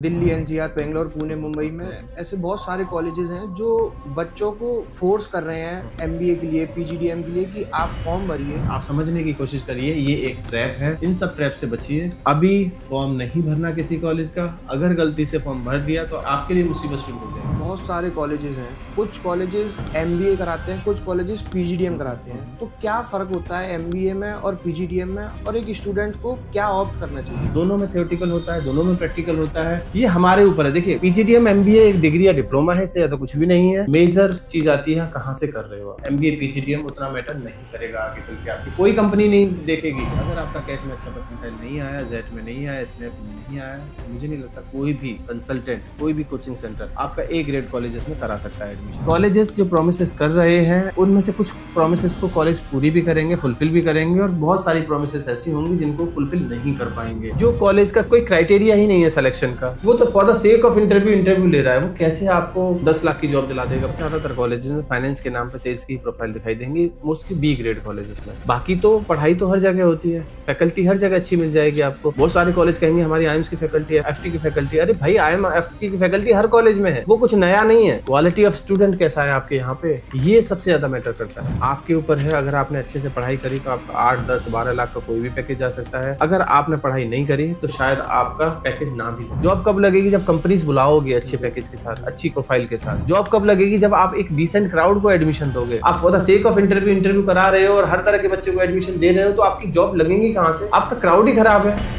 Delhi, NCR, Bangalore, Pune, Mumbai में ऐसे बहुत सारे कॉलेजेस हैं जो बच्चों को फोर्स कर रहे हैं एमबीए के लिए, पीजीडीएम के लिए कि आप फॉर्म भरिए। आप समझने की कोशिश करिए, ये एक ट्रैप है। इन सब ट्रैप से बचिए। अभी फॉर्म नहीं भरना किसी कॉलेज का, अगर गलती से फॉर्म भर दिया तो आपके लिए मुसीबत शुरू हो जाएगी। बहुत सारे कॉलेजेस हैं, कुछ कॉलेजेस एमबीए कराते हैं, कुछ कॉलेजेस पीजीडीएम कराते हैं। तो क्या फर्क होता है एमबीए में और पीजीडीएम में, और एक स्टूडेंट को क्या ऑप्ट करना चाहिए? दोनों में थ्योरेटिकल होता है, दोनों में प्रैक्टिकल होता है। ये हमारे ऊपर है। देखिए, पीजीडीएम एमबीए एक डिग्री या डिप्लोमा है, इससे ज्यादा कुछ भी नहीं है। मेजर चीज आती है कहाँ से कर रहे हो। एमबीए पीजीडीएम उतना मैटर नहीं करेगा आगे चल के, आपकी कोई कंपनी नहीं देखेगी। अगर आपका कैट में अच्छा परसेंटाइल नहीं आया, जेट में नहीं आया, स्नैप में नहीं आया, मुझे नहीं लगता कोई भी कंसल्टेंट, कोई भी कोचिंग सेंटर आपका ए ग्रेड कॉलेजेस में करा सकता है एडमिशन। कॉलेजेस जो प्रोमिसेस कर रहे हैं, उनमें से कुछ प्रोमिसेस को कॉलेज पूरी भी करेंगे, फुलफिल भी करेंगे, और बहुत सारी प्रोमिसेस ऐसी होंगी जिनको फुलफिल नहीं कर पाएंगे। जो कॉलेज का कोई क्राइटेरिया ही नहीं है सिलेक्शन का, वो तो for the sake of interview ले रहा है। वो कैसे आपको 10 लाख की जॉब दिला देगा? ज्यादातर कॉलेजेस में फाइनेंस के नाम पे सेल्स की प्रोफाइल दिखाई देंगी, मोस्टली बी ग्रेड कॉलेजेस में। बाकी तो पढ़ाई तो हर जगह होती है, फैकल्टी हर जगह अच्छी मिल जाएगी आपको। बहुत सारे कॉलेज कहेंगे हमारी आईएम्स की फैकल्टी है, एफटी की फैकल्टी है। अरे भाई, आईएम एफटी की फैकल्टी हर कॉलेज में है, वो कुछ नया नहीं है। क्वालिटी ऑफ स्टूडेंट कैसा है आपके यहाँ पे, ये सबसे ज्यादा मैटर करता है। आपके ऊपर है। अगर आपने अच्छे से पढ़ाई करी तो आपका 8, 10, 12 लाख का कोई भी पैकेज जा सकता है। अगर आपने पढ़ाई नहीं करी तो शायद आपका पैकेज ना भी लगे। जॉब कब लगेगी? जब कंपनीज बुलाओगे अच्छे पैकेज के साथ, अच्छी प्रोफाइल के साथ। जॉब कब लगेगी? जब आप एक डिसेंट क्राउड को एडमिशन दोगे। आप for the sake of interview करा रहे हो और हर तरह के बच्चे को एडमिशन दे रहे हो, तो आपकी जॉब लगेगी कहां से? आपका क्राउड ही खराब है।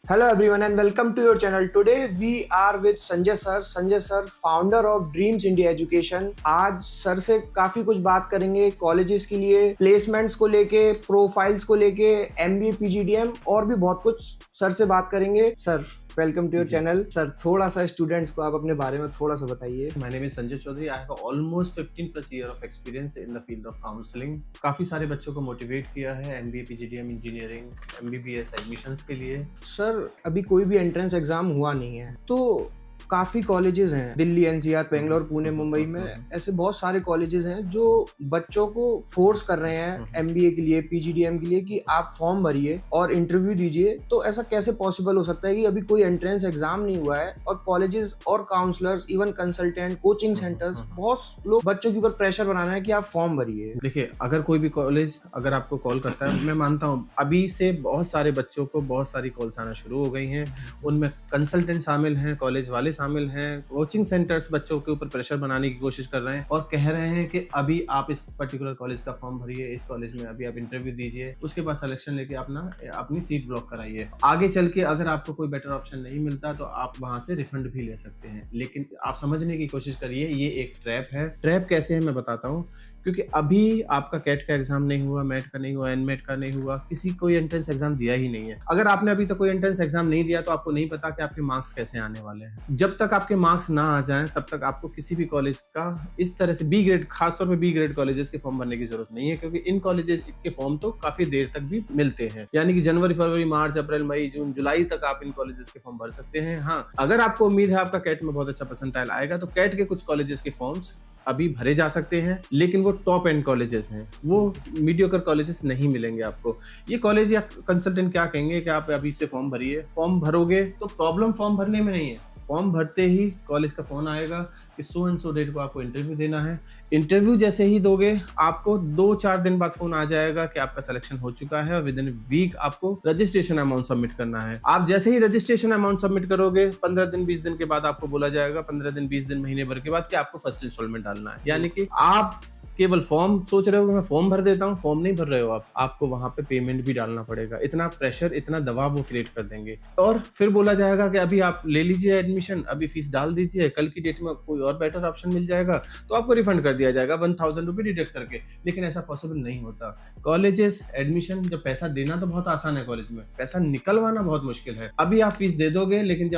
Hello everyone and welcome to your channel. Today we are with Sanjay sir. Sanjay sir, founder of Dreams India Education. आज सर से काफी कुछ बात करेंगे कॉलेजेस के लिए, प्लेसमेंट्स को लेके, प्रोफाइल्स को लेके, एमबीए, पीजीडीएम और भी बहुत कुछ सर से बात करेंगे। Sir, welcome to your channel. Sir, थोड़ा सा स्टूडेंट्स को आप अपने बारे में थोड़ा सा बताइए। My name is Sanjay Chaudhary. I have almost 15+ year of experience in the field of counseling. काफी सारे बच्चों को मोटिवेट किया है MBA, PGDM, engineering, MBBS admissions के लिए। सर, अभी कोई भी एंट्रेंस एग्जाम हुआ नहीं है, तो काफी कॉलेजेस हैं दिल्ली, एनसीआर, बेंगलोर, पुणे, मुंबई में ऐसे बहुत सारे कॉलेजेस हैं जो बच्चों को फोर्स कर रहे हैं एमबीए के लिए, पीजीडीएम के लिए कि आप फॉर्म भरिए और इंटरव्यू दीजिए। तो ऐसा कैसे पॉसिबल हो सकता है कि अभी कोई एंट्रेंस एग्जाम नहीं हुआ है और कॉलेजेस और counsellors, even consultant, coaching centres, बहुत लोग बच्चों के ऊपर प्रेशर बना रहे हैं कि आप फॉर्म भरिए? देखिए, अगर कोई भी कॉलेज अगर आपको कॉल करता है, मैं मानता हूँ अभी से बहुत सारे बच्चों को बहुत सारी कॉल्स आना शुरू हो गई हैं। उनमें कंसल्टेंट शामिल हैं, कॉलेज वाले शामिल हैं, कोचिंग सेंटर्स बच्चों के ऊपर प्रेशर बनाने की कोशिश कर रहे हैं और कह रहे हैं कि अभी आप इस पर्टिकुलर कॉलेज का फॉर्म भरिए, इस कॉलेज में अभी आप इंटरव्यू दीजिए, उसके बाद सिलेक्शन लेके अपनी सीट ब्लॉक कराइए। आगे चल के अगर आपको कोई बेटर ऑप्शन नहीं मिलता तो आप वहां से रिफंड भी ले सकते हैं। लेकिन आप समझने की कोशिश करिए, ये एक ट्रैप है। ट्रैप कैसे है मैं बताता हूँ। क्योंकि अभी आपका कैट का एग्जाम नहीं हुआ, मैट का नहीं हुआ, एनमेट का नहीं हुआ, किसी कोई एंट्रेंस एग्जाम दिया ही नहीं है। अगर आपने अभी तक कोई एंट्रेंस एग्जाम नहीं दिया तो आपको नहीं पता कि आपके मार्क्स कैसे आने वाले हैं। जब तक आपके मार्क्स ना आ जाएं तब तक आपको किसी भी कॉलेज का इस तरह से बी ग्रेड, खासतौर पे बी ग्रेड कॉलेजेस के फॉर्म भरने की जरूरत नहीं है, क्योंकि इन कॉलेजेस के फॉर्म तो काफी देर तक भी मिलते हैं। यानी कि जनवरी, फरवरी, मार्च, अप्रैल, मई, जून, जुलाई तक आप इन कॉलेजेस के फॉर्म भर सकते हैं। हाँ, अगर आपको उम्मीद है आपका कैट में बहुत अच्छा परसेंटाइल आएगा तो कैट के कुछ कॉलेजेस के फॉर्म्स अभी भरे जा सकते हैं, लेकिन वो टॉप एंड कॉलेजेस हैं, वो मीडियोकर कॉलेजेस नहीं मिलेंगे आपको। ये कॉलेज या कंसल्टेंट क्या कहेंगे कि आप अभी से फॉर्म भरिए। फॉर्म भरोगे तो प्रॉब्लम फॉर्म भरने में नहीं है, फॉर्म भरते ही कॉलेज का फोन आएगा कि सो एंड सो डेट को आपको इंटरव्यू देना है। इंटरव्यू जैसे ही दोगे, आपको 2-4 दिन बाद फोन आ जाएगा कि आपका सिलेक्शन हो चुका है और विद इन वीक आपको रजिस्ट्रेशन अमाउंट सबमिट करना है। आप जैसे ही रजिस्ट्रेशन अमाउंट सबमिट करोगे, 15 दिन 20 दिन के बाद आपको बोला जाएगा, 15 दिन 20 दिन महीने भर के बाद, कि आपको फर्स्ट इंस्टॉलमेंट डालना है। यानी कि आप केवल फॉर्म सोच रहे हो कि मैं फॉर्म भर देता हूँ, फॉर्म नहीं भर रहे हो आपको वहां पे पेमेंट भी डालना पड़ेगा। इतना प्रेशर, इतना दबाव वो क्रिएट कर देंगे और फिर बोला जाएगा कि अभी आप ले लीजिए एडमिशन, अभी फीस डाल दीजिए, कल की डेट में कोई और बेटर ऑप्शन मिल जाएगा तो आपको रिफंड कर दिया जाएगा 1000 रुपये डिडक्ट करके। लेकिन ऐसा पॉसिबल नहीं होता। कॉलेजेस एडमिशन, जब पैसा देना तो बहुत आसान है, कॉलेज में पैसा निकलवाना बहुत मुश्किल है। अभी आप फीस दे दोगे, लेकिन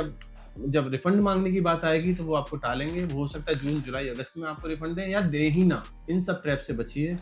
जब रिफंड मांगने की बात आएगी तो वो आपको टालेंगे। वो हो सकता है जून, जुलाई, अगस्त में आपको रिफंड दें या दे ही ना। इन सब ट्रैप से बचिए।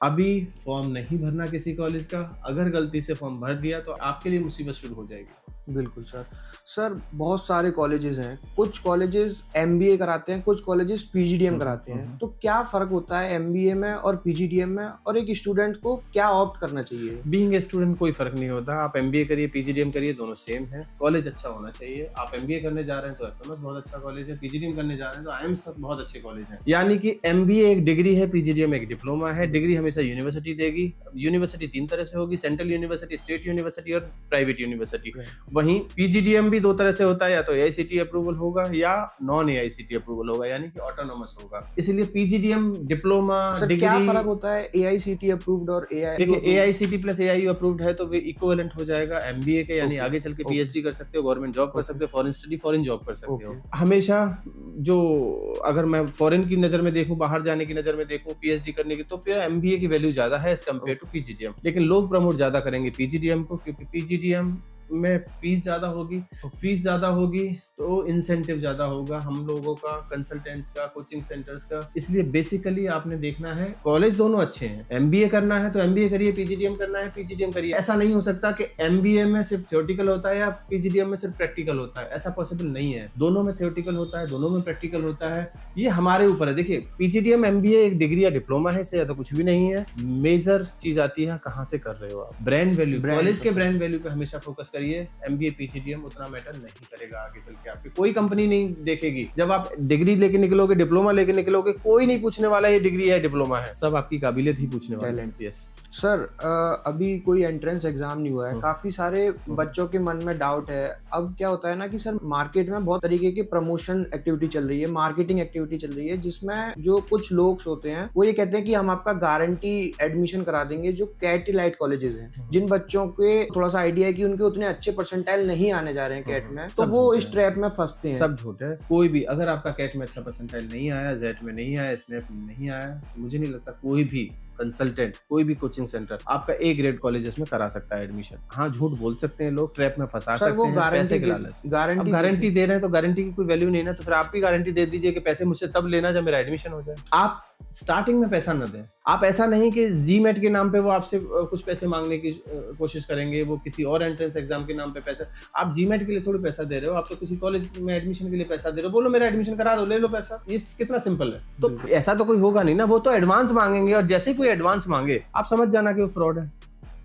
अभी फॉर्म नहीं भरना किसी कॉलेज का, अगर गलती से फॉर्म भर दिया तो आपके लिए मुसीबत शुरू हो जाएगी। बिल्कुल सर। सर बहुत सारे कॉलेजेस हैं, कुछ कॉलेजेस एमबीए कराते हैं, कुछ कॉलेजेस पीजीडीएम कराते हैं, तो क्या फ़र्क होता है एमबीए में और पीजीडीएम में, और एक स्टूडेंट को क्या ऑप्ट करना चाहिए? बीइंग ए स्टूडेंट कोई फर्क नहीं होता, आप एमबीए करिए पीजीडीएम करिए, दोनों सेम है। कॉलेज अच्छा होना चाहिए। आप एमबीए करने जा रहे हैं तो एफएमएस बहुत अच्छा कॉलेज है, पीजीडीएम करने जा रहे हैं तो आईएमएस बहुत अच्छे कॉलेज है। यानी कि एमबीए एक डिग्री है, पीजीडीएम एक डिप्लोमा है। डिग्री हमेशा यूनिवर्सिटी देगी। यूनिवर्सिटी 3 तरह से होगी, सेंट्रल यूनिवर्सिटी, स्टेट यूनिवर्सिटी और प्राइवेट यूनिवर्सिटी। वहीं पीजीडीएम भी 2 तरह से होता है, या तो एआईसीटी अप्रूवल होगा या नॉन एआईसीटी अप्रूवल होगा, यानी कि ऑटोनोमस होगा। इसलिए पीजीडीएम डिप्लोमा सर डिग्री, क्या फ़र्क होता है एआईसीटी अप्रूव्ड और एआई? देखिए एआईसीटी प्लस एआईयू अप्रूव्ड है तो वे इक्विवेलेंट हो जाएगा एमबीए के, यानी Okay. आगे चल के Okay. पीएचडी कर सकते हो, गवर्नमेंट जॉब कर Okay. सकते हो, फॉरेन स्टडी फॉरेन जॉब कर सकते हो। Okay. हमेशा जो, अगर मैं फॉरेन की नजर में देखूं, बाहर जाने की नजर में देखूं पीएचडी करने की, तो फिर एमबीए की वैल्यू ज्यादा है एज कम्पेयर टू पीजीडीएम। लेकिन लोग प्रमोट ज्यादा करेंगे पीजीडीएम को, क्योंकि पीजीडीएम में फीस ज्यादा होगी। फीस ज्यादा होगी तो इंसेंटिव ज्यादा होगा हम लोगों का, कंसल्टेंट्स का, कोचिंग सेंटर्स का। इसलिए बेसिकली आपने देखना है, कॉलेज दोनों अच्छे हैं। एमबीए करना है तो एमबीए करिए, पीजीडीएम करना है पीजीडीएम करिए। ऐसा नहीं हो सकता कि एमबीए में सिर्फ थ्योरेटिकल होता है या पीजीडीएम में सिर्फ प्रैक्टिकल होता है, ऐसा पॉसिबल नहीं है। दोनों में थ्योरेटिकल होता है, दोनों में प्रैक्टिकल होता है, ये हमारे ऊपर है। देखिए पीजीडीएम एमबीए एक डिग्री या डिप्लोमा है, इससे ज्यादा कुछ भी नहीं है। मेजर चीज आती है कहाँ से कर रहे हो आप, ब्रांड वैल्यू। कॉलेज के ब्रांड वैल्यू पे हमेशा फोकस करिए। एमबीए पीजीडीएम उतना मैटर नहीं करेगा आगे चल के, आपकी कोई कंपनी नहीं देखेगी। जब आप डिग्री लेके निकलोगे, डिप्लोमा लेके निकलोगे, कोई नहीं पूछने वाला ये डिग्री है डिप्लोमा है, सब आपकी काबिलियत ही पूछने वाला है। यस सर अभी कोई एंट्रेंस एग्जाम नहीं हुआ है, काफी सारे बच्चों के मन में डाउट है। अब क्या होता है ना कि सर मार्केट में बहुत तरीके की प्रमोशन एक्टिविटी चल रही है, मार्केटिंग एक्टिविटी चल रही है, जिसमें जो कुछ लोग होते हैं वो ये कहते हैं कि हम आपका गारंटी एडमिशन करा देंगे जो कैट लाइट कॉलेजेस हैं, जिन बच्चों के थोड़ा सा आइडिया है कि उनके उतने अच्छे परसेंटाइल नहीं आने जा रहे हैं कैट में, तो वो इस ट्रैप में फंसते हैं। सब झूठ है। कोई भी, अगर आपका कैट में अच्छा परसेंटाइल नहीं आया, जेट में नहीं आया, स्नैप में नहीं आया, तो मुझे नहीं लगता कोई भी कंसल्टेंट, कोई भी कोचिंग सेंटर आपका ए ग्रेड कॉलेजेस में करा सकता है एडमिशन। हाँ झूठ बोल सकते हैं लोग, ट्रैप में फंसा सकते हैं पैसे के लालच। अब गारंटी दे रहे हैं तो गारंटी की कोई वैल्यू नहीं ना, तो फिर आप भी गारंटी दे दीजिए कि पैसे मुझसे तब लेना जब मेरा एडमिशन हो जाए। आप स्टार्टिंग में पैसा न दें। आप ऐसा नहीं कि जीमेट के नाम पे वो आपसे कुछ पैसे मांगने की कोशिश करेंगे, वो किसी और एंट्रेंस एग्जाम के नाम पे पैसा। आप जीमेट के लिए थोड़ी पैसा दे रहे हो, आप तो किसी कॉलेज में एडमिशन के लिए पैसा दे रहे हो, बोलो मेरा एडमिशन करा दो, ले लो पैसा। ये कितना सिंपल है। तो ऐसा तो कोई होगा नहीं ना, वो तो एडवांस मांगेंगे, और जैसे ही कोई एडवांस मांगे आप समझ जाना कि वो फ्रॉड है।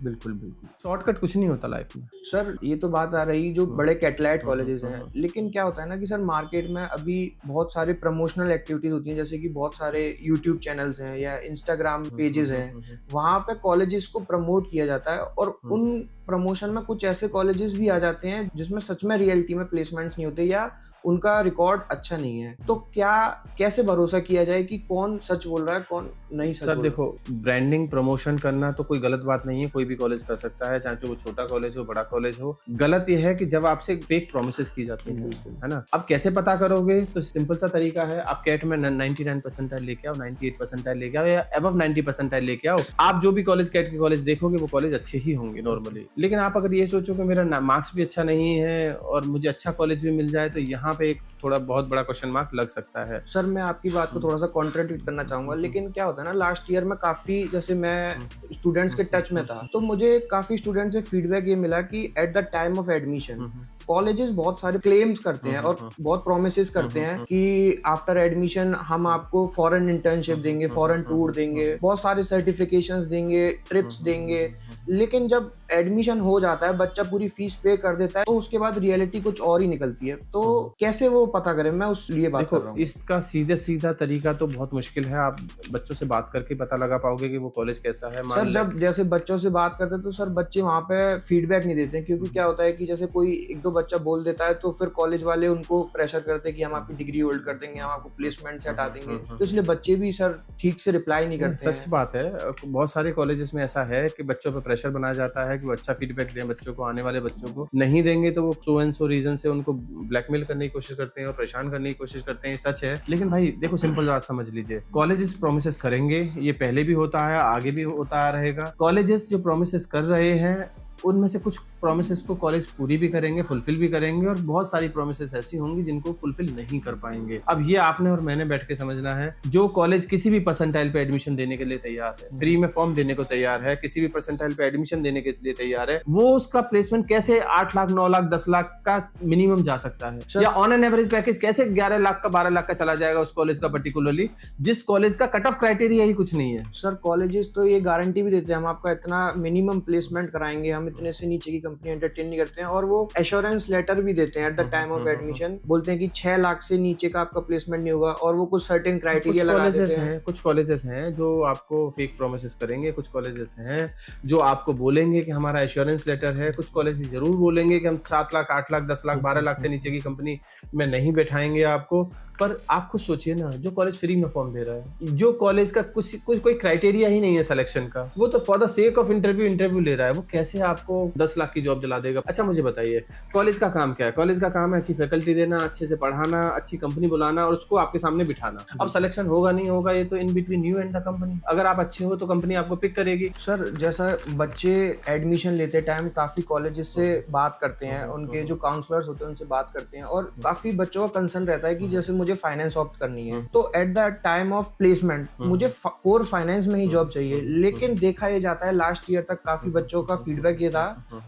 बिल्कुल बिल्कुल, शॉर्टकट कुछ नहीं होता लाइफ में। सर ये तो बात आ रही जो बड़े कैटलाइट कॉलेजेस हैं, लेकिन क्या होता है ना कि सर मार्केट में अभी बहुत सारे प्रमोशनल एक्टिविटीज होती हैं, जैसे कि बहुत सारे यूट्यूब चैनल्स हैं या इंस्टाग्राम पेजेस हैं, वहाँ पे कॉलेजेस को प्रमोट किया जाता है, और उन प्रमोशन में कुछ ऐसे कॉलेजेस भी आ जाते हैं जिसमें सच में रियलिटी में प्लेसमेंट्स नहीं होते या उनका रिकॉर्ड अच्छा नहीं है। तो क्या कैसे भरोसा किया जाए कि कौन सच बोल रहा है कौन नहीं सच? सर देखो, ब्रांडिंग प्रमोशन करना तो कोई गलत बात नहीं है, कोई भी कॉलेज कर सकता है, चाहे वो छोटा कॉलेज हो बड़ा कॉलेज हो। गलत ये है कि जब आपसे फेक प्रोमिसेस की जाती हैं, है ना। अब कैसे पता करोगे? तो सिंपल सा तरीका है, आप कैट में 99 परसेंटाइल लेके आओ, 98 परसेंटाइल लेके आओ, या अबव 90 परसेंटाइल लेके आओ। आप जो भी कॉलेज कैट के कॉलेज देखोगे वो कॉलेज अच्छे ही होंगे नॉर्मली। लेकिन आप अगर ये सोचो कि मेरा मार्क्स भी अच्छा नहीं है और मुझे अच्छा कॉलेज भी मिल जाए, तो यहाँ पे एक थोड़ा बहुत बड़ा क्वेश्चन मार्क लग सकता है। सर मैं आपकी बात को थोड़ा सा कॉन्ट्रडिक्ट करना चाहूंगा, लेकिन क्या होता है ना, लास्ट ईयर में काफी, जैसे मैं स्टूडेंट्स के टच में था, तो मुझे काफी स्टूडेंट्स से फीडबैक ये मिला कि at the time of admission colleges बहुत सारे क्लेम्स करते हैं और बहुत प्रोमिसेस करते हैं कि आफ्टर एडमिशन हम आपको फॉरेन इंटर्नशिप देंगे, फॉरेन टूर देंगे, बहुत सारे सर्टिफिकेशंस देंगे, ट्रिप्स देंगे। लेकिन जब एडमिशन हो जाता है, बच्चा पूरी फीस पे कर देता है, तो उसके बाद रियलिटी कुछ और ही निकलती है। तो कैसे वो पता करें? मैं उस लिए बात कर रहा हूँ। इसका सीधे सीधा तरीका तो बहुत मुश्किल है। आप बच्चों से बात करके पता लगा पाओगे कि वो कॉलेज कैसा है। सर जब जैसे बच्चों से बात करते हैं तो सर बच्चे वहाँ पे फीडबैक नहीं देते, क्योंकि क्या होता है कि जैसे कोई एक दो बच्चा बोल देता है तो फिर कॉलेज वाले उनको प्रेशर करते हैं कि हम आपकी डिग्री होल्ड कर देंगे, हम आपको प्लेसमेंट से हटा देंगे। तो इसलिए बच्चे भी सर ठीक से रिप्लाई नहीं करते हैं। सच बात है, बहुत सारे कॉलेजेस में ऐसा है कि बच्चों पे प्रेशर बनाया जाता है कि वो अच्छा फीडबैक दें बच्चों को, आने वाले बच्चों को। नहीं देंगे तो वो सो एंड सो रीजन से उनको ब्लैकमेल करने की कोशिश करते हैं और परेशान करने की कोशिश करते हैं। सच है। लेकिन भाई देखो, सिंपल बात समझ लीजिए, कॉलेजेस प्रोमिसेस करेंगे, ये पहले भी होता है, आगे भी होता रहेगा। कॉलेजेस जो प्रोमिसेस कर रहे हैं उनमें से कुछ प्रोमिसेस को कॉलेज पूरी भी करेंगे, फुलफिल भी करेंगे, और बहुत सारी प्रोमिसेस ऐसी होंगी जिनको फुलफिल नहीं कर पाएंगे। अब ये आपने और मैंने बैठ के समझना है। जो कॉलेज किसी भी परसेंटाइल पे एडमिशन देने के लिए तैयार है, फ्री में फॉर्म देने को तैयार है, किसी भी परसेंटाइल पे एडमिशन देने के लिए तैयार है, वो उसका प्लेसमेंट कैसे 8 लाख 9 लाख 10 लाख का मिनिमम जा सकता है, या ऑन एन एवरेज पैकेज कैसे 11 लाख का 12 लाख का चला जाएगा उस कॉलेज का, पर्टिकुलरली जिस कॉलेज का कट ऑफ क्राइटेरिया ही कुछ नहीं है। सर कॉलेजेस तो ये गारंटी भी देते हैं हम आपका इतना मिनिमम प्लेसमेंट कराएंगे, हम इतने से नीचे की कंपनी एंटरटेन नहीं करते हैं, और वो एश्योरेंस लेटर भी देते हैं at the time of admission, बोलते हैं कि 6 लाख से नीचे का आपका प्लेसमेंट नहीं होगा, और वो कुछ सर्टेन क्राइटेरिया लगा देते हैं। कुछ कॉलेजेस हैं जो आपको फेक प्रोमिसेस करेंगे, कुछ कॉलेजेस हैं जो आपको बोलेंगे कि हमारा एश्योरेंस लेटर है, कुछ कॉलेज जरूर बोलेंगे कि हम 7 लाख 8 लाख 10 लाख 12 लाख से नीचे की कंपनी में नहीं बैठाएंगे आपको। पर आप खुद सोचिए ना, जो कॉलेज फ्री में फॉर्म दे रहा है, जो कॉलेज का कुछ कोई क्राइटेरिया ही नहीं है सिलेक्शन का, वो तो for the sake of interview ले रहा है, वो कैसे आपको 10 लाख की जॉब दिला देगा? अच्छा मुझे बताइए, कॉलेज का काम क्या है? कॉलेज का काम है अच्छी फैकल्टी देना, अच्छे से पढ़ाना, अच्छी कंपनी बुलाना और उसको आपके सामने बिठाना। अब सिलेक्शन होगा नहीं होगा, ये तो in between you and the company. अगर आप अच्छे हो तो कंपनी आपको पिक करेगी। सर जैसा बच्चे एडमिशन लेते टाइम काफी कॉलेजेस से बात करते हैं, उनके जो काउंसलर्स होते हैं उनसे बात करते हैं, और काफी बच्चों का कंसर्न रहता है कि जैसे मुझे फाइनेंस ऑप्ट करनी है, तो at the time of placement मुझे कोर फाइनेंस में ही जॉब चाहिए। लेकिन देखा ये जाता है, लास्ट ईयर तक काफी बच्चों का फीडबैक ये था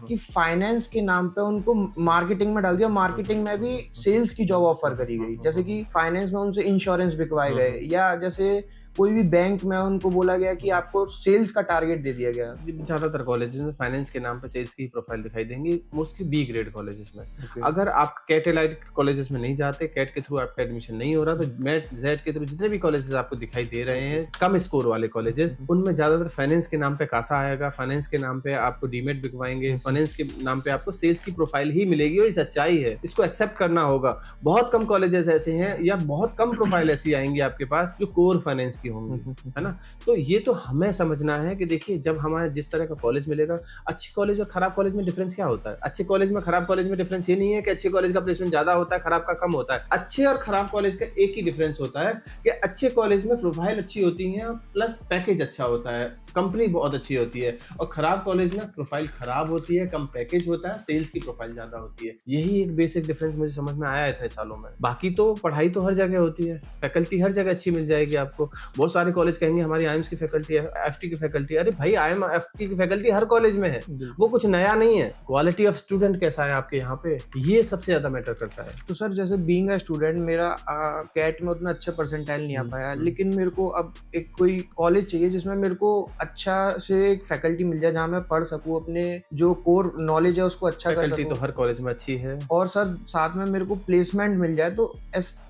कि फाइनेंस के नाम पे उनको मार्केटिंग में डाल दिया, मार्केटिंग में भी सेल्स की जॉब ऑफर करी गई, जैसे कि फाइनेंस में उनसे इंश्योरेंस बिकवाए गए, या जैसे कोई भी बैंक में उनको बोला गया कि आपको सेल्स का टारगेट दे दिया गया। ज्यादातर कॉलेजेस में फाइनेंस के नाम पे सेल्स की प्रोफाइल दिखाई देंगी, मोस्टली बी ग्रेड कॉलेजेस में। अगर आप कैट एलाइड कॉलेजेस में नहीं जाते, कैट के थ्रू आपका एडमिशन नहीं हो रहा, तो मैट जेड के थ्रू जितने भी कॉलेजेस आपको दिखाई दे रहे हैं कम स्कोर वाले कॉलेजेस, उनमें ज्यादातर फाइनेंस के नाम पे कासा आएगा, फाइनेंस के नाम पे आपको डीमेट बिकवाएंगे, फाइनेंस के नाम पे आपको सेल्स की प्रोफाइल ही मिलेगी, और ये सच्चाई है, इसको एक्सेप्ट करना होगा। बहुत कम कॉलेजेस ऐसे हैं या बहुत कम प्रोफाइल ऐसी आएंगी आपके पास जो कोर फाइनेंस की होंगी, है ना। तो ये तो हमें समझना है कि देखिए, जब हमारे जिस तरह का कॉलेज मिलेगा, अच्छे कॉलेज और खराब कॉलेज में डिफरेंस क्या होता है? अच्छे कॉलेज में खराब कॉलेज में डिफरेंस ये नहीं है कि अच्छे कॉलेज का प्लेसमेंट ज्यादा होता है, खराब का कम होता है। अच्छे और खराब कॉलेज का एक ही डिफरेंस होता है कि अच्छे कॉलेज में प्रोफाइल अच्छी होती है प्लस पैकेज अच्छा होता है, कंपनी बहुत अच्छी होती है, और खराब कॉलेज में प्रोफाइल खराब होती है, कम पैकेज होता है, सेल्स की प्रोफाइल ज्यादा होती है। यही एक बेसिक डिफरेंस मुझे समझ में आया था सालों में। बाकी तो पढ़ाई तो हर जगह होती है, फैकल्टी हर जगह अच्छी मिल जाएगी आपको। बहुत सारे कॉलेज कहेंगे हमारी आईएम्स की फैकल्टी है, एफटी की फैकल्टी है। अरे भाई, आईएम एफटी की फैकल्टी हर कॉलेज में है, वो कुछ नया नहीं है। क्वालिटी ऑफ स्टूडेंट कैसा है आपके यहाँ पे, ये सबसे ज्यादा मैटर करता है। तो सर जैसे बीइंग अ स्टूडेंट, मेरा कैट में उतना अच्छा परसेंटाइल नहीं आ पाया, लेकिन मेरे को अब एक कोई कॉलेज चाहिए जिसमें मेरे को अच्छा से एक फैकल्टी मिल जाए, जहाँ मैं पढ़ सकूँ, अपने जो कोर नॉलेज है उसको अच्छा कर सकूँ। फैकल्टी तो हर कॉलेज में अच्छी है, और सर साथ में मेरे को प्लेसमेंट मिल जाए, तो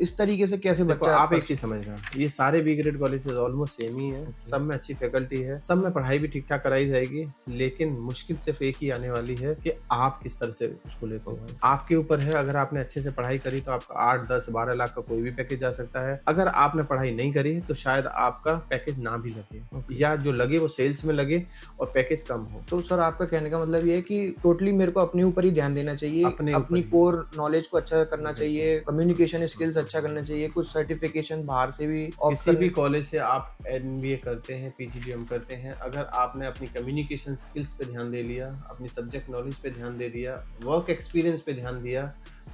इस तरीके से कैसे बच्चा। आप एक चीज समझना, ये सारे B grade colleges almost same ही है, सब में अच्छी फैकल्टी है, सब में पढ़ाई भी ठीक ठाक कराई जाएगी, लेकिन मुश्किल सिर्फ एक ही आने वाली है कि आप किस तरह से उसको ले पाओगे। आपके ऊपर है। अगर आपने अच्छे से पढ़ाई करी तो आपका 8, 10, 12 लाख का कोई भी पैकेज जा सकता है। अगर आपने पढ़ाई नहीं करी तो शायद आपका पैकेज ना भी लगे, या जो लगे वो सेल्स में लगे और पैकेज कम हो। तो सर आपका कहने का मतलब ये है कि टोटली मेरे को अपने ऊपर ही ध्यान देना चाहिए, अपनी कोर नॉलेज को अच्छा करना चाहिए, कम्युनिकेशन स्किल्स अच्छा करना चाहिए, कुछ सर्टिफिकेशन बाहर से भी। किसी भी कॉलेज से आप एमबीए करते हैं, पीजीडीएम करते हैं, अगर आपने अपनी कम्युनिकेशन स्किल्स पे ध्यान दे लिया, अपनी सब्जेक्ट नॉलेज पे ध्यान दे दिया, वर्क एक्सपीरियंस पे ध्यान दिया,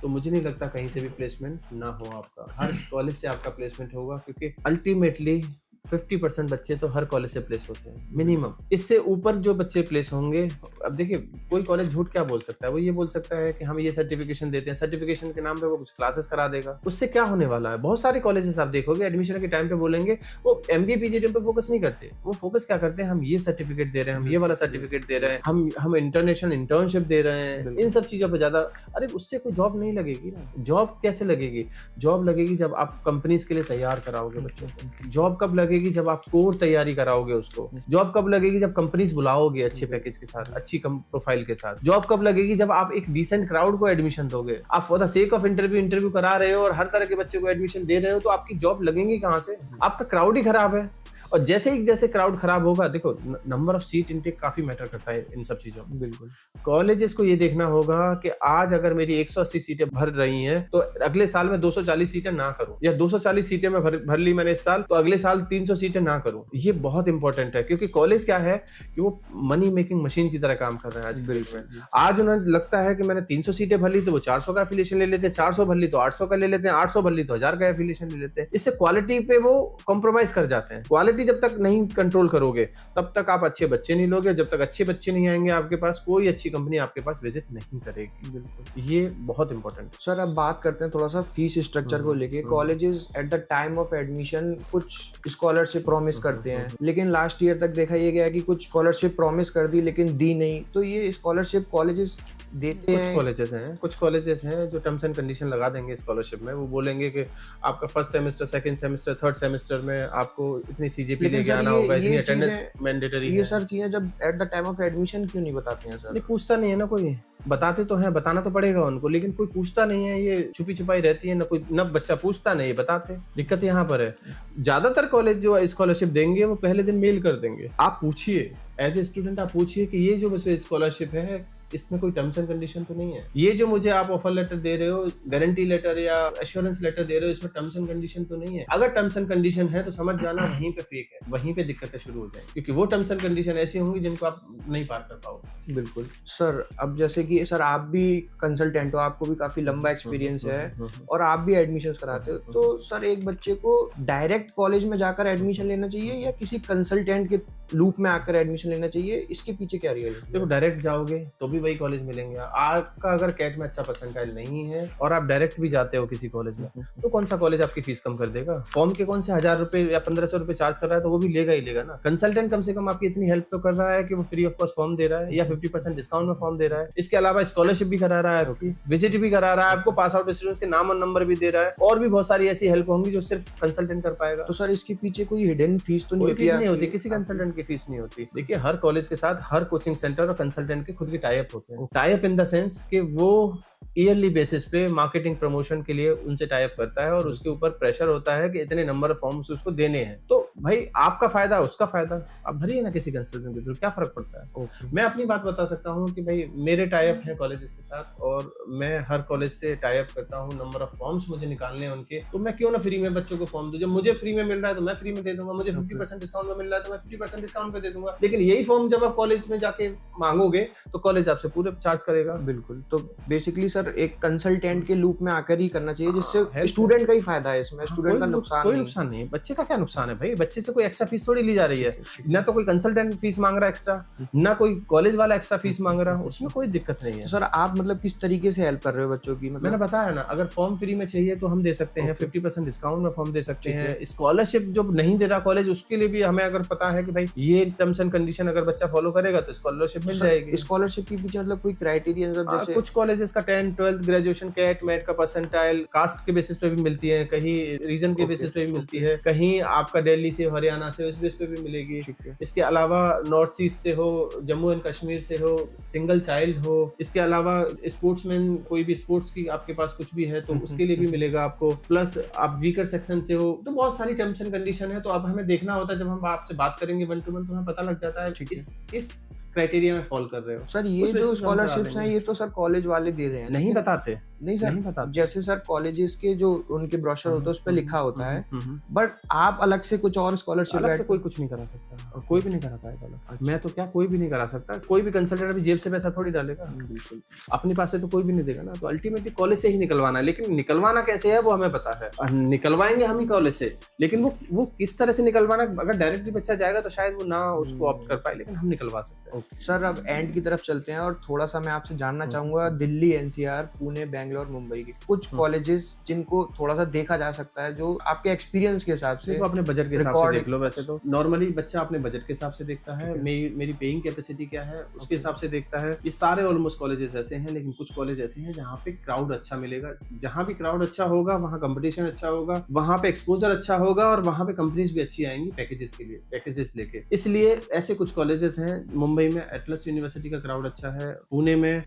तो मुझे नहीं लगता कहीं से भी प्लेसमेंट ना हो आपका। हर कॉलेज से आपका प्लेसमेंट होगा, क्योंकि अल्टीमेटली 50% बच्चे तो हर कॉलेज से प्लेस होते हैं मिनिमम। इससे ऊपर जो बच्चे प्लेस होंगे, अब देखिए कोई कॉलेज झूठ क्या बोल सकता है, वो ये बोल सकता है कि हम ये सर्टिफिकेशन देते हैं, सर्टिफिकेशन के नाम पे वो कुछ क्लासेस करा देगा, उससे क्या होने वाला है। बहुत सारे कॉलेजेस आप देखोगे एडमिशन के टाइम पे बोलेंगे वो एमबीए पीजीडीएम पे फोकस नहीं करते, वो फोकस क्या करते हैं, हम ये सर्टिफिकेट दे रहे हैं, हम ये वाला सर्टिफिकेट दे रहे हैं, हम इंटरनेशनल इंटर्नशिप दे रहे हैं, इन सब चीजों पर ज्यादा। अरे उससे कोई जॉब नहीं लगेगी ना। जॉब कैसे लगेगी? जॉब लगेगी जब आप कंपनीज के लिए तैयार कराओगे बच्चों को। जॉब कब लगेगी? जब आप कोर तैयारी कराओगे उसको। जॉब कब लगेगी? जब कंपनीज बुलाओगे अच्छे पैकेज के साथ, अच्छी प्रोफाइल के साथ। जॉब कब लगेगी? जब आप एक डिसेंट क्राउड को एडमिशन दोगे। आप for the sake of interview करा रहे हो और हर तरह के बच्चे को एडमिशन दे रहे हो, तो आपकी जॉब लगेंगी कहां से? आपका क्राउड ही खराब है। और जैसे क्राउड खराब होगा, देखो नंबर ऑफ सीट इनटेक काफी मैटर करता है इन सब चीजों में। बिल्कुल। कॉलेजेस को ये देखना होगा कि आज अगर मेरी 180 सीटें भर रही हैं तो अगले साल मैं 240 सीटें ना करूं, या 240 सीटें मैं भर ली मैंने इस साल, तो अगले साल 300 सीटें ना करूं। ये बहुत इंपॉर्टेंट है, क्योंकि कॉलेज क्या है कि वो मनी मेकिंग मशीन की तरह काम कर रहे हैं आज के डेट में। आज उन्हें लगता है कि मैंने 300 सीटें भर ली तो वो 400 का एफिलिएशन ले लेते हैं, 400 भर ली तो 800 का ले लेते हैं, 800 भर ली तो 1000 का एफिलिएशन ले लेते हैं। इससे क्वालिटी पे वो कॉम्प्रोमाइज कर जाते हैं। क्वालिटी जब तक नहीं कंट्रोल करोगे तब तक आप अच्छे बच्चे नहीं लोगे, जब तक अच्छे बच्चे नहीं आएंगे आपके पास कोई अच्छी कंपनी आपके पास विजिट नहीं करेगी। बिल्कुल, ये बहुत इंपॉर्टेंट है। सर अब बात करते हैं थोड़ा सा फीस स्ट्रक्चर को लेके। Colleges at the time of admission कुछ स्कॉलरशिप प्रॉमिस करते हैं, लेकिन लास्ट ईयर तक देखा ये गया कि कुछ स्कॉलरशिप प्रॉमिस कर दी लेकिन दी नहीं। तो ये स्कॉलरशिप कॉलेजेस देते हैं? कुछ कॉलेजेस हैं जो टर्म्स एंड कंडीशन लगा देंगे स्कॉलरशिप में। वो बोलेंगे कि आपका first semester, second semester, third semester में आपको इतनी सीजीपी लेके आना होगा, इतनी अटेंडेंस मैंडेटरी है। ये सर चीजें जब at the time of admission क्यों नहीं बताते हैं सर? नहीं, पूछता नहीं है ना कोई। बताते तो हैं, बताना तो पड़ेगा उनको, लेकिन कोई पूछता नहीं है। ये छुपी छुपाई रहती है, ना बच्चा पूछता नहीं बताते। दिक्कत यहाँ पर है। ज्यादातर कॉलेज जो स्कॉलरशिप देंगे वो पहले दिन मेल कर देंगे। आप पूछिए एज ए स्टूडेंट, आप पूछिए कि ये जो स्कॉलरशिप है इसमें कोई टर्म्स एंड कंडीशन तो नहीं है। ये जो मुझे आप ऑफर लेटर दे रहे हो, गारंटी लेटर या एश्योरेंस लेटर दे रहे हो, इसमें टर्म्स एंड कंडीशन तो नहीं है। अगर टर्म्स एंड कंडीशन है तो समझ जाना वहीं पे फेक है, वहीं पे दिक्कतें शुरू हो जाएंगी, क्योंकि वो टर्म्स एंड कंडीशन ऐसी होंगी जिनको आप नहीं पार कर पाओगे। बिल्कुल सर। अब जैसे कि सर आप भी कंसल्टेंट हो, आपको भी काफी लंबा एक्सपीरियंस है और आप भी एडमिशंस कराते हो, तो सर एक बच्चे को डायरेक्ट कॉलेज में जाकर एडमिशन लेना चाहिए या किसी कंसल्टेंट के लूप में आकर एडमिशन लेना चाहिए? इसके पीछे क्या रियलिटी? देखो, डायरेक्ट जाओगे तो भी वही कॉलेज मिलेंगे। आपका अगर कैट में अच्छा परसेंटाइल नहीं है और आप डायरेक्ट भी जाते हो किसी कॉलेज में, तो कौन सा कॉलेज आपकी फीस कम कर देगा? फॉर्म के कौन से 1000 रुपए या 1500 रुपए चार्ज कर रहा है तो वो भी लेगा ही लेगा ना। कंसल्टेंट कम से कम आपकी इतनी हेल्प तो कर रहा है कि वो फ्री ऑफ कॉस्ट फॉर्म दे रहा है या 50% डिस्काउंट में फॉर्म दे रहा है। इसके अलावा स्कॉलरशिप भी करा रहा है, विजिट भी करा रहा है, आपको पास आउट स्टूडेंट्स के नाम और नंबर भी दे रहा है, और भी बहुत सारी ऐसी हेल्प होंगी जो सिर्फ कंसल्टेंट कर पाएगा। तो सर इसके पीछे कोई हिडन फीस तो नहीं होती? किसी कंसल्टेंट की फीस नहीं होती। देखिए, हर कॉलेज के साथ हर कोचिंग सेंटर और कंसल्टेंट के खुद के टाई अप होते हैं। Tie up in the sense कि वो ईयरली बेसिस पे मार्केटिंग प्रमोशन के लिए उनसे टाई अप करता है और उसके ऊपर प्रेशर होता है कि इतने नंबर ऑफ फॉर्म्स उसको देने हैं। तो भाई आपका फायदा उसका फायदा, आप भरिए ना किसी कंसल्टेंट के थ्रू, क्या फर्क पड़ता है? मैं अपनी बात बता सकता हूँ कि भाई मेरे टाई अप है कॉलेजेस के साथ और मैं हर कॉलेज से टाई अप करता हूँ। नंबर ऑफ फॉर्म्स मुझे निकालने हैं उनके, तो मैं क्यों ना फ्री में बच्चों को फॉर्म दूं। जब मुझे फ्री में मिल रहा है तो मैं फ्री में दे दूंगा, मुझे 50% डिस्काउंट में मिल रहा है तो मैं 50% डिस्काउंट पे दे दूंगा। लेकिन यही फॉर्म जब आप कॉलेज में जाके मांगोगे तो कॉलेज आपसे पूरे चार्ज करेगा। बिल्कुल। तो बेसिकली सर एक कंसल्टेंट के लूप में आकर ही करना चाहिए, जिससे स्टूडेंट का ही फायदा है इसमें, स्टूडेंट का नुकसान कोई नुकसान नहीं है। बच्चे का क्या नुकसान है भाई? बच्चे से कोई एक्स्ट्रा फीस थोड़ी ली जा रही है, ना तो कोई कंसल्टेंट फीस मांग रहा है एक्स्ट्रा, ना कोई कॉलेज वाला एक्स्ट्रा फीस मांग रहा है, उसमें कोई दिक्कत नहीं है। सर आप मतलब किस तरीके से हेल्प कर रहे हो बच्चों की? मतलब मैंने बताया ना, अगर फॉर्म फ्री में चाहिए तो हम दे सकते हैं, 50% डिस्काउंट में फॉर्म दे सकते हैं। स्कॉलरशिप जो नहीं दे रहा कॉलेज, उसके लिए भी हमें अगर पता है कि भाई ये टर्म्स एंड कंडीशन अगर बच्चा फॉलो करेगा तो स्कॉलरशिप मिल जाएगी। स्कॉलरशिप के पीछे मतलब कोई क्राइटेरिया? जैसे कुछ कॉलेजेस का 10th 12th graduation CAT MAT का परसेंटाइल कास्ट के बेसिस पे भी मिलती है, कहीं रीजन के बेसिस पे भी मिलती है, कहीं आपका दिल्ली से हरियाणा से उस बेस पे भी मिलेगी। इसके अलावा नॉर्थ ईस्ट से हो, जम्मू एंड कश्मीर से हो, सिंगल चाइल्ड हो, इसके अलावा स्पोर्ट्समैन कोई भी स्पोर्ट्स की आपके पास कुछ भी है तो उसके लिए भी मिलेगा आपको। प्लस आप वीकर सेक्शन से हो, तो बहुत सारी टर्म्स एंड कंडीशन है। तो अब हमें देखना होता है, जब हम आपसे बात करेंगे 1 to 1 तो हमें पता लग जाता है किस क्राइटेरिया में फॉल कर रहे हो। सर ये जो स्कॉलरशिप्स हैं ये तो सर कॉलेज वाले दे रहे हैं, नहीं बताते। नहीं सर, नहीं बताते। जैसे सर कॉलेजेस के जो उनके ब्रोशर होता है उस पर लिखा होता है, बट आप अलग से कुछ और स्कॉलरशिप अलग से कोई कुछ नहीं करा सकता, कोई भी नहीं करा पाएगा। मैं तो क्या, कोई भी नहीं करा सकता। कोई भी कंसल्टेंट अभी जेब से पैसा थोड़ी डालेगा, बिल्कुल अपने पास से तो कोई भी नहीं देगा ना। तो अल्टीमेटली कॉलेज से ही निकलवाना है, लेकिन निकलवाना कैसे है वो हमें पता है। निकलवाएंगे हम ही कॉलेज से, लेकिन वो किस तरह से निकलवाना, अगर डायरेक्टली बच्चा जाएगा तो शायद वो ना उसको ऑप्ट कर पाए, लेकिन हम निकलवा सकते हैं। सर अब एंड की तरफ चलते हैं और थोड़ा सा मैं आपसे जानना चाहूंगा दिल्ली, एनसीआर, पुणे, बेंगलोर, मुंबई के कुछ कॉलेजेस जिनको थोड़ा सा देखा जा सकता है, जो आपके एक्सपीरियंस के हिसाब से। अपने बजट के हिसाब से देख लो। वैसे तो नॉर्मली बच्चा अपने बजट के हिसाब से देखता है, मेरी पेइंग कैपेसिटी क्या है उसके हिसाब से देखता है। ये सारे ऑलमोस्ट कॉलेजेस ऐसे हैं, लेकिन कुछ कॉलेज ऐसे हैं जहाँ पे क्राउड अच्छा मिलेगा। जहाँ भी क्राउड अच्छा होगा वहाँ कंपटीशन अच्छा होगा, वहाँ पे एक्सपोजर अच्छा होगा और वहाँ पे कंपनीज भी अच्छी आएंगी पैकेजेस के लिए, पैकेजेस लेके। इसलिए ऐसे कुछ कॉलेजेस हैं। मुंबई में एटलस यूनिवर्सिटी का क्राउड अच्छा है, पुणे में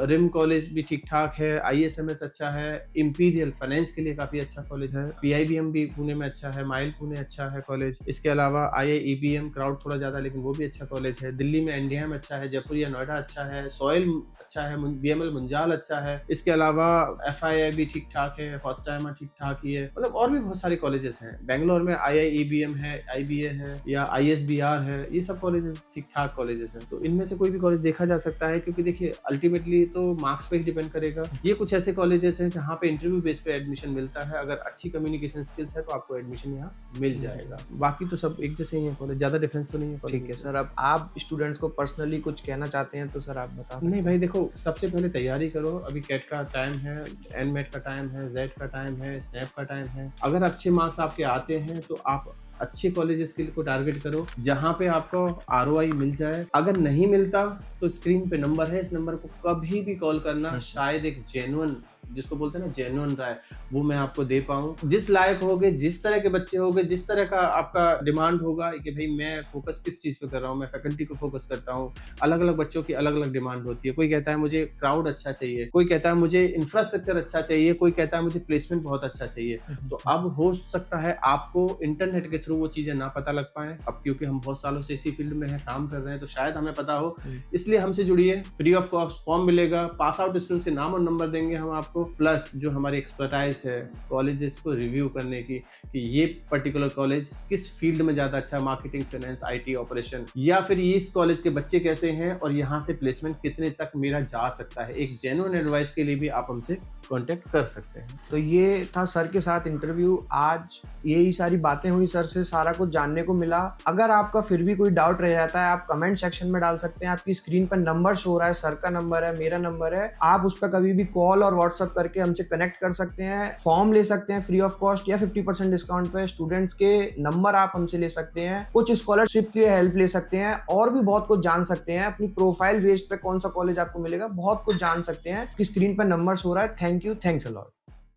रिम कॉलेज भी ठीक ठाक है, IS ISMS अच्छा है, इंपीरियल फाइनेंस के लिए काफी अच्छा कॉलेज है, PIBM भी पुणे में अच्छा है, माइल पुणे अच्छा है कॉलेज। इसके अलावा IIEBM क्राउड थोड़ा ज्यादा लेकिन वो भी अच्छा कॉलेज है। दिल्ली में NDM अच्छा है, जयपुर या नोएडा अच्छा है, सॉइल अच्छा है, BML मुंजाल अच्छा है। इसके अलावा FII भी ठीक ठाक है, फर्स्ट टाइम ठीक ठाक ही है, मतलब और भी बहुत सारे कॉलेजेस हैं। बेंगलोर में IIEBM है, IBA है या ISBR है, ये सब कॉलेजेस ठीक ठाक कॉलेजेस हैं। तो इनमें से कोई भी कॉलेज देखा जा सकता है, क्योंकि देखिए अल्टीमेटली तो मार्क्स पे ही डिपेंड करेगा। ये कुछ ऐसे कॉलेजेस हैं जहाँ पे इंटरव्यू बेस पे एडमिशन मिलता है, अगर अच्छी कम्युनिकेशन स्किल्स है तो आपको एडमिशन यहाँ मिल जाएगा। बाकी तो सब एक जैसे ही है कॉलेज, ज्यादा डिफरेंस तो नहीं है कॉलेज। ठीक है सर, अब आप स्टूडेंट्स को पर्सनली कुछ कहना चाहते हैं तो सर आप बता सकते हैं। नहीं भाई देखो, सबसे पहले तैयारी करो। अभी कैट का टाइम है, NMAT का टाइम है, जेट का टाइम है, स्नैप का टाइम है। अगर अच्छे मार्क्स आपके आते हैं तो आप अच्छे कॉलेजेस के लिए को टारगेट करो जहां पे आपको ROI मिल जाए। अगर नहीं मिलता तो स्क्रीन पे नंबर है, इस नंबर को कभी भी कॉल करना, शायद एक जेन्युइन, जिसको बोलते हैं ना जेन्युइन राय, वो मैं आपको दे पाऊं। जिस लायक होगे, जिस तरह के बच्चे होगे, जिस तरह का आपका डिमांड होगा कि भाई मैं फोकस किस चीज पे कर रहा हूँ, मैं फैकल्टी को फोकस करता हूँ। अलग अलग बच्चों की अलग अलग डिमांड होती है। कोई कहता है मुझे क्राउड अच्छा चाहिए, कोई कहता है मुझे इंफ्रास्ट्रक्चर अच्छा चाहिए, कोई कहता है मुझे प्लेसमेंट बहुत अच्छा चाहिए। तो अब हो सकता है आपको इंटरनेट के थ्रू वो चीजें ना पता लग पाए। अब क्योंकि हम बहुत सालों से इसी फील्ड में है, काम कर रहे हैं, तो शायद हमें पता हो। इसलिए हमसे जुड़िए, फ्री ऑफ कॉस्ट फॉर्म मिलेगा, पास आउट स्टूडेंट्स के नाम और नंबर देंगे हम आपको, प्लस जो हमारी एक्सपर्टाइज है कॉलेजेस को रिव्यू करने की कि ये पर्टिकुलर कॉलेज किस फील्ड में ज्यादा अच्छा, मार्केटिंग, फाइनेंस, IT ऑपरेशन, या फिर ये इस कॉलेज के बच्चे कैसे हैं और यहाँ से प्लेसमेंट कितने तक मेरा जा सकता है। एक जेन्युइन एडवाइस के लिए भी आप हमसे कांटेक्ट कर सकते हैं। तो ये था सर के साथ इंटरव्यू। आज यही सारी बातें हुई सर से, सारा कुछ जानने को मिला। अगर आपका फिर भी कोई डाउट रह जाता है, आप कमेंट सेक्शन में डाल सकते हैं। आपकी स्क्रीन पर नंबर शो हो रहा है, सर का नंबर है, मेरा नंबर है, आप उस पर कभी भी कॉल और व्हाट्सएप करके हमसे कनेक्ट कर सकते हैं। फॉर्म ले सकते हैं फ्री ऑफ कॉस्ट या 50% डिस्काउंट पे। स्टूडेंट्स के नंबर आप हमसे ले सकते हैं, कुछ स्कॉलरशिप की हेल्प ले सकते हैं, और भी बहुत कुछ जान सकते हैं। अपनी प्रोफाइल बेस्ड पे कौन सा कॉलेज आपको मिलेगा, बहुत कुछ जान सकते हैं। स्क्रीन पर नंबर शो हो रहा है। Thank you, thanks a lot.